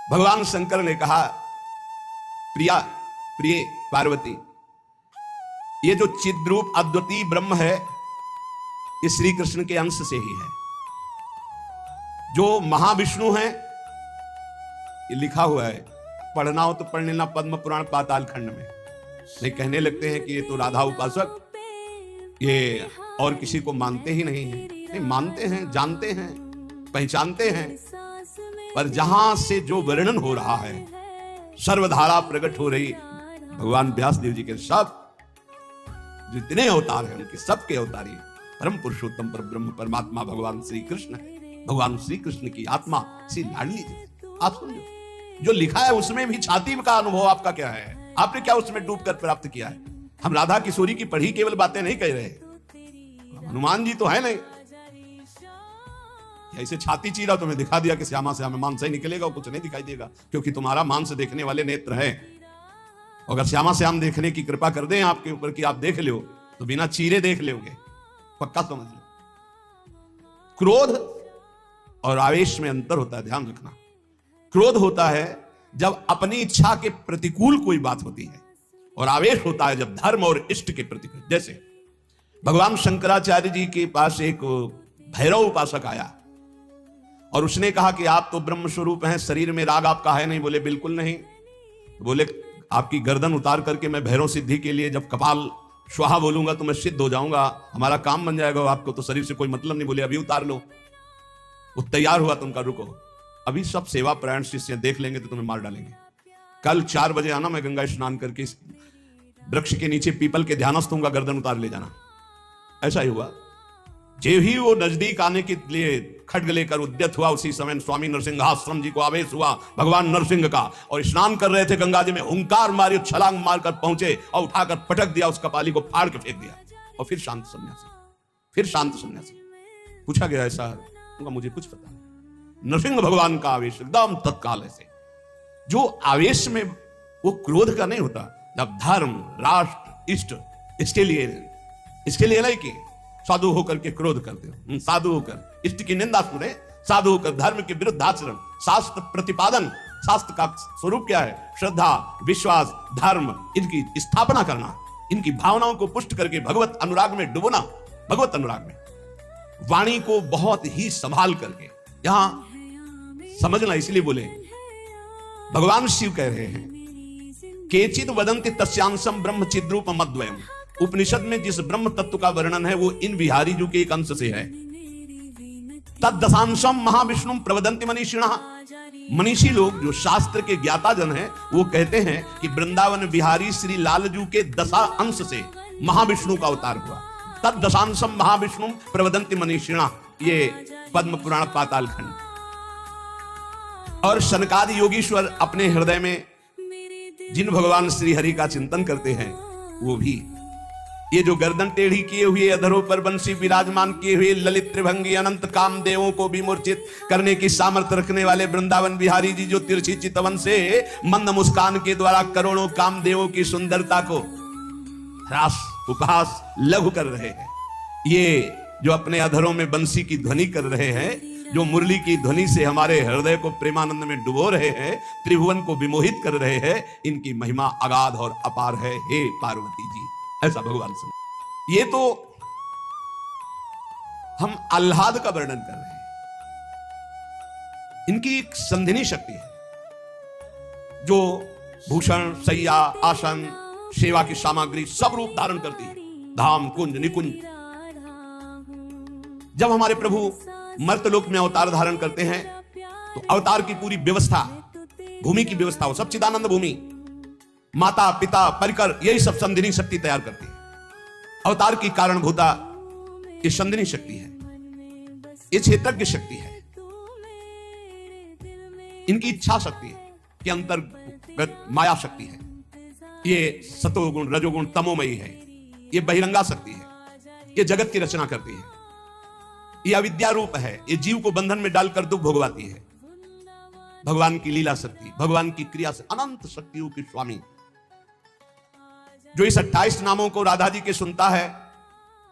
भगवान शंकर ने कहा, प्रिया प्रिय पार्वती, ये जो चिद्रूप अद्वितीय ब्रह्म है ये श्री कृष्ण के अंश से ही है। जो महाविष्णु है ये लिखा हुआ है, पढ़ना हो तो पढ़ लेना पद्म पुराण पाताल खंड में। नहीं कहने लगते हैं कि ये तो राधा उपासक ये और किसी को मानते ही नहीं है। नहीं मानते हैं, जानते हैं, पहचानते हैं, पर जहां से जो वर्णन हो रहा है, सर्वधारा प्रकट हो रही, भगवान व्यास देव जी के सब जितने अवतार हैं उनके सबके अवतारी परम पुरुषोत्तम पर ब्रह्म परमात्मा भगवान श्री कृष्ण है। भगवान श्री कृष्ण की आत्मा श्री लाडली जी। आप समझो जो लिखा है उसमें भी छाती का अनुभव आपका क्या है? आपने क्या उसमें डूबकर प्राप्त किया है? हम राधा किशोरी की पढ़ी केवल बातें नहीं कह रहे, हनुमान जी तो है नहीं। ऐसे छाती चीरा तुम्हें दिखा दिया कि श्यामा श्यामा मांस ही निकलेगा, कुछ नहीं दिखाई देगा, क्योंकि तुम्हारा मांस देखने वाले नेत्र है। अगर श्यामा श्याम देखने की कृपा कर दें आपके ऊपर कि आप देख लो तो बिना चीरे देख लोगे, पक्का समझ लो। क्रोध और आवेश में अंतर होता है, ध्यान रखना। क्रोध होता है जब अपनी इच्छा के प्रतिकूल कोई बात होती है, और आवेश होता है जब धर्म और इष्ट के प्रतिकूल। जैसे भगवान शंकराचार्य जी के पास एक भैरव उपासक आया और उसने कहा कि आप तो ब्रह्म स्वरूप हैं, शरीर में राग आपका है नहीं। बोले बिल्कुल नहीं। बोले आपकी गर्दन उतार करके मैं भैरव सिद्धि के लिए जब कपाल स्वाहा बोलूंगा तो मैं सिद्ध हो जाऊंगा, हमारा काम बन जाएगा, आपको तो शरीर से कोई मतलब नहीं। बोले अभी उतार लो। वो तैयार हुआ, तुमका रुको, अभी सब सेवा प्राण शिष्य देख लेंगे तो तुम्हें मार डालेंगे। कल 4 बजे आना, मैं गंगा स्नान करके वृक्ष के नीचे पीपल के ध्यानस्थ होऊंगा, गर्दन उतार ले जाना। ऐसा ही हुआ। जे ही वो नजदीक आने के लिए खड्ग लेकर उद्यत हुआ, उसी समय स्वामी नरसिंहाश्रम जी को आवेश हुआ भगवान नरसिंह का, और स्नान कर रहे थे गंगा जी में, हुंकार मारी, छलांग मारकर पहुंचे और उठाकर पटक दिया, उस कपाली को फाड़ के फेंक दिया। और फिर शांत सन्यासी, फिर शांत सन्यासी। पूछा गया ऐसा? मुझे कुछ पता नहीं। नरसिंह भगवान का आवेश एकदम तत्काल ऐसे, जो आवेश में वो क्रोध का नहीं होता, जब धर्म राष्ट्र इष्ट इसके लिए नहीं कि साधु होकर के क्रोध करते हो, साधु होकर इष्ट की निंदा सुने, साधु होकर धर्म के विरुद्ध आचरण, शास्त्र प्रतिपादन। शास्त्र का स्वरूप क्या है? श्रद्धा, विश्वास, धर्म, इनकी स्थापना करना, इनकी भावनाओं को पुष्ट करके भगवत अनुराग में डुबोना। भगवत अनुराग में वाणी को बहुत ही संभाल करके, यहां समझना, इसलिए बोले भगवान शिव कह रहे हैं, केचिद वदंति तस्यांशम ब्रह्म चिद्रूप मद्वयम। उपनिषद में जिस ब्रह्म तत्व का वर्णन है वो इन बिहारी जी के एक अंश से है। तद्दशांशम महाविष्णु प्रवदंति मनीषिणः। मनीषी लोग जो शास्त्र के ज्ञाता जन हैं वो कहते हैं कि वृंदावन बिहारी श्री लालजू के 10 अंश से महाविष्णु का अवतार हुआ। तद्दशांशम महाविष्णु प्रवदंति मनीषिणः, ये पद्म पुराण पाताल खंड। और सनकादि योगीश्वर अपने हृदय में जिन भगवान श्री हरि का चिंतन करते हैं वो भी, ये जो गर्दन टेढ़ी किए हुए, अधरों पर बंसी विराजमान किए हुए, ललित त्रिभंगी अनंत कामदेवों को भी मूर्छित करने की सामर्थ्य रखने वाले वृंदावन बिहारी जी, जो तिरछी चितवन से मंद मुस्कान के द्वारा करोड़ों कामदेवों की सुंदरता को ह्रास उपहास लघु कर रहे हैं, ये जो अपने अधरों में बंसी की ध्वनि कर रहे हैं, जो मुरली की ध्वनि से हमारे हृदय को प्रेमानंद में डुबो रहे हैं, त्रिभुवन को विमोहित कर रहे हैं, इनकी महिमा अगाध और अपार है, हे पार्वती जी। ऐसा भगवान से। ये तो हम आह्लाद का वर्णन कर रहे हैं। इनकी एक संधिनी शक्ति है जो भूषण, शैया, आसन, सेवा की सामग्री सब रूप धारण करती है, धाम, कुंज, निकुंज। जब हमारे प्रभु मर्तलोक में अवतार धारण करते हैं तो अवतार की पूरी व्यवस्था, भूमि की व्यवस्था हो, सब चिदानंद भूमि, माता पिता परिकर, यही सब संधिनी शक्ति तैयार करती है। अवतार की कारणभूता ये संधिनी शक्ति है, ये क्षेत्रज्ञ शक्ति है, इनकी इच्छा शक्ति है, ये अंतर्गत माया शक्ति है, ये सतोगुण रजोगुण तमोमयी है, ये बहिरंगा शक्ति है, ये जगत की रचना करती है, ये अविद्या रूप है, ये जीव को बंधन में डालकर दुख भोगवाती है। भगवान की लीला शक्ति, भगवान की क्रिया से अनंत शक्तियों की स्वामी, जो इस 28 नामों को राधा जी के सुनता है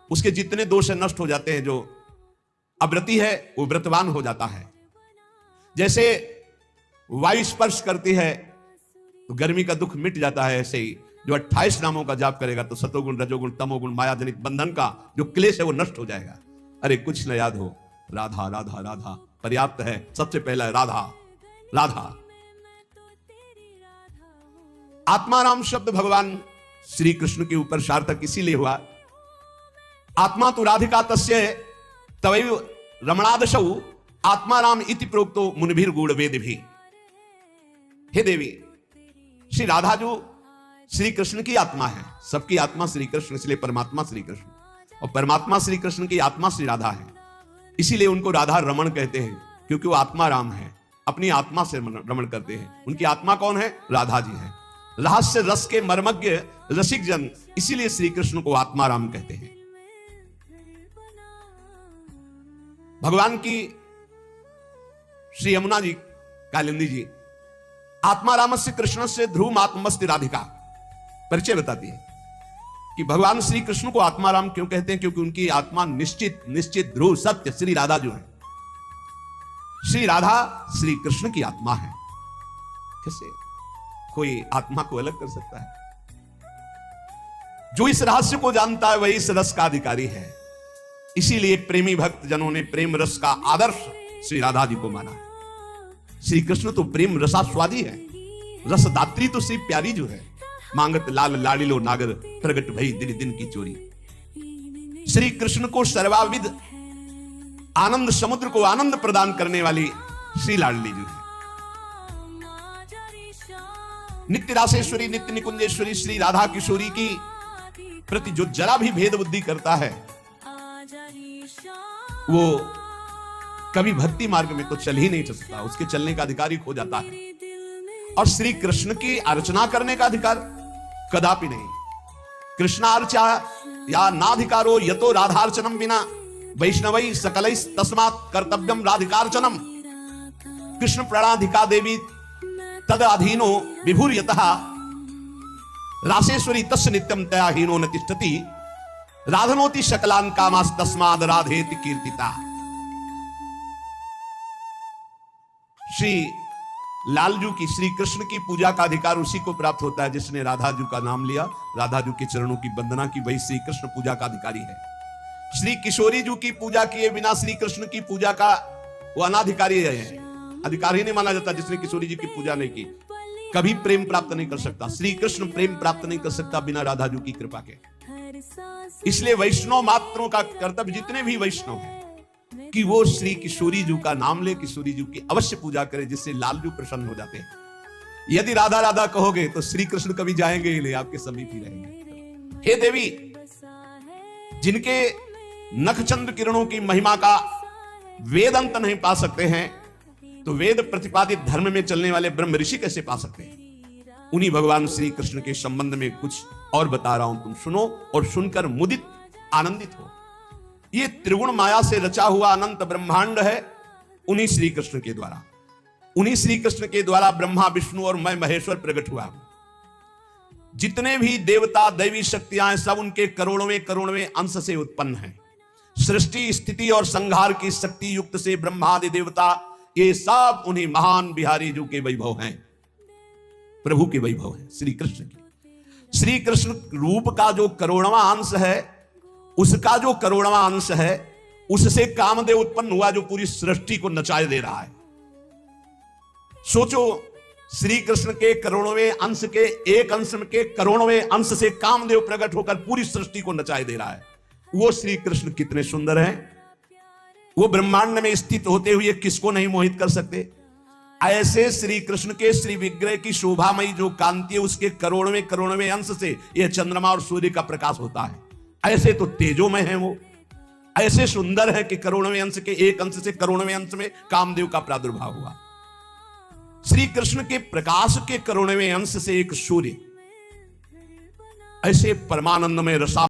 उसके जितने दोष नष्ट हो जाते हैं। जो अव्रती है वो व्रतवान हो जाता है। जैसे वायु स्पर्श करती है तो गर्मी का दुख मिट जाता है। ऐसे ही जो 28 नामों का जाप करेगा तो सतोगुण, रजोगुण, तमोगुण, माया जनित बंधन का जो क्लेश है वो नष्ट हो जाएगा। अरे कुछ न याद हो, राधा राधा राधा पर्याप्त है। सबसे पहला है राधा राधा। आत्माराम शब्द भगवान श्री कृष्ण के ऊपर सार्थक इसीलिए हुआ, आत्मा तो राधिका तस्य तवैव रमणादशौ आत्माराम इति प्रोक्तो मुनिभिर गूढ़ वेद भी। हे देवी, श्री राधा जो श्री कृष्ण की आत्मा है, सबकी आत्मा श्री कृष्ण, इसलिए परमात्मा श्री कृष्ण, और परमात्मा श्री कृष्ण की आत्मा श्री राधा है। इसीलिए उनको राधा रमण कहते हैं, क्योंकि वो आत्मा राम है, अपनी आत्मा से रमण करते हैं। उनकी आत्मा कौन है? राधा जी है। रहस्य रस के मर्मज्ञ रसिक जन, इसीलिए श्री कृष्ण को आत्मा राम कहते हैं। भगवान की श्री यमुना जी कालिंदी जी आत्मा रामस्य कृष्ण से ध्रुव आत्मस्ति राधिका परिचय बताती है कि भगवान श्री कृष्ण को आत्मा राम क्यों कहते हैं, क्योंकि उनकी आत्मा निश्चित निश्चित ध्रुव सत्य श्री राधा जो है, श्री राधा श्री कृष्ण की आत्मा है। कैसे कोई आत्मा को अलग कर सकता है? जो इस रहस्य को जानता है वही इस रस का अधिकारी है। इसीलिए प्रेमी भक्त जनों ने प्रेम रस का आदर्श श्री राधा जी को माना है। श्री कृष्ण तो प्रेम रसास्वादी है, रसदात्री तो श्री प्यारी जो है, मांगत लाल लाड़िलो नागर प्रगट भई दिन दिन की चोरी। श्री कृष्ण को सर्वाविद आनंद समुद्र को आनंद प्रदान करने वाली श्री लाडली जो है, नित्य रासेश्वरी नित्य निकुंजेश्वरी श्री राधा किशोरी की प्रति जो जरा भी भेद बुद्धि करता है वो कभी भक्ति मार्ग में तो चल ही नहीं सकता, उसके चलने का अधिकार ही खो जाता है। और श्री कृष्ण की अर्चना करने का अधिकार कदापि नहीं। कृष्णार्चा या नाधिकारो यतो राधार्चनम बिना वैष्णवै सकलै तस्मात् कर्तव्यम राधिकार्चनम। कृष्ण प्रणाधिका देवी तद अधीनो विभुर्यतः रासेश्वरी तस्य नित्यम तया हीनो न तिष्ठति राधनोति शकलान कामास तस्माद राधेति कीर्तिता। श्री लालजू की श्री कृष्ण की पूजा का अधिकार उसी को प्राप्त होता है जिसने राधा जी का नाम लिया, राधा जी के चरणों की वंदना की, वही श्री कृष्ण पूजा का अधिकारी है। श्री किशोरी जी की पूजा किए बिना श्री कृष्ण की पूजा का वो अनाधिकारी है, अधिकारी नहीं माना जाता। जिसने किशोरी जी की पूजा नहीं की कभी प्रेम प्राप्त नहीं कर सकता। श्री कृष्ण प्रेम प्राप्त नहीं कर सकता बिना राधा जी की कृपा के। इसलिए वैष्णव मात्रों का कर्तव्य, जितने भी वैष्णव हैं, कि वो श्री किशोरी जी का नाम ले, किशोरी जी की अवश्य पूजा करे, जिससे लालजू प्रसन्न हो जाते हैं। यदि राधा राधा कहोगे तो श्री कृष्ण कभी जाएंगे ही नहीं, आपके समीप ही रहेंगे। हे देवी, जिनके नखचंद्र किरणों की महिमा का वेद अंत नहीं पा सकते हैं, तो वेद प्रतिपादित धर्म में चलने वाले ब्रह्म ऋषि कैसे पा सकते हैं? उन्हीं भगवान श्री कृष्ण के संबंध में कुछ और बता रहा हूं, तुम सुनो और सुनकर मुदित आनंदित हो। ये त्रिगुण माया से रचा हुआ अनंत ब्रह्मांड है उन्हीं श्री कृष्ण के द्वारा। उन्हीं श्री कृष्ण के द्वारा ब्रह्मा विष्णु और मैं महेश्वर प्रकट हुआ। जितने भी देवता दैवी शक्तियां सब उनके करोड़वें अंश से उत्पन्न हैं। सृष्टि स्थिति और संहार की शक्ति युक्त से ब्रह्मादि देवता ये सब उन्हीं महान बिहारी जी के वैभव हैं, प्रभु के वैभव हैं, श्री कृष्ण के। श्री कृष्ण रूप का जो करोड़वां अंश है, उसका जो करोड़वां अंश है, उससे कामदेव उत्पन्न हुआ जो पूरी सृष्टि को नचाए दे रहा है। सोचो, श्री कृष्ण के करोड़वें अंश के एक अंश के करोड़वें अंश से कामदेव प्रकट होकर पूरी सृष्टि को नचाए दे रहा है। वो श्री कृष्ण कितने सुंदर हैं। वो ब्रह्मांड में स्थित होते हुए किसको नहीं मोहित कर सकते। ऐसे श्री कृष्ण के श्री विग्रह की शोभामयी जो कांति है, उसके करोड़वें अंश से यह चंद्रमा और सूर्य का प्रकाश होता है। ऐसे तो तेजोमय है वो, ऐसे सुंदर है कि करोड़वें अंश के एक अंश से करोड़वें अंश में कामदेव का प्रादुर्भाव हुआ। श्री कृष्ण के प्रकाश के करोड़वें अंश से एक सूर्य, ऐसे परमानंद में रसा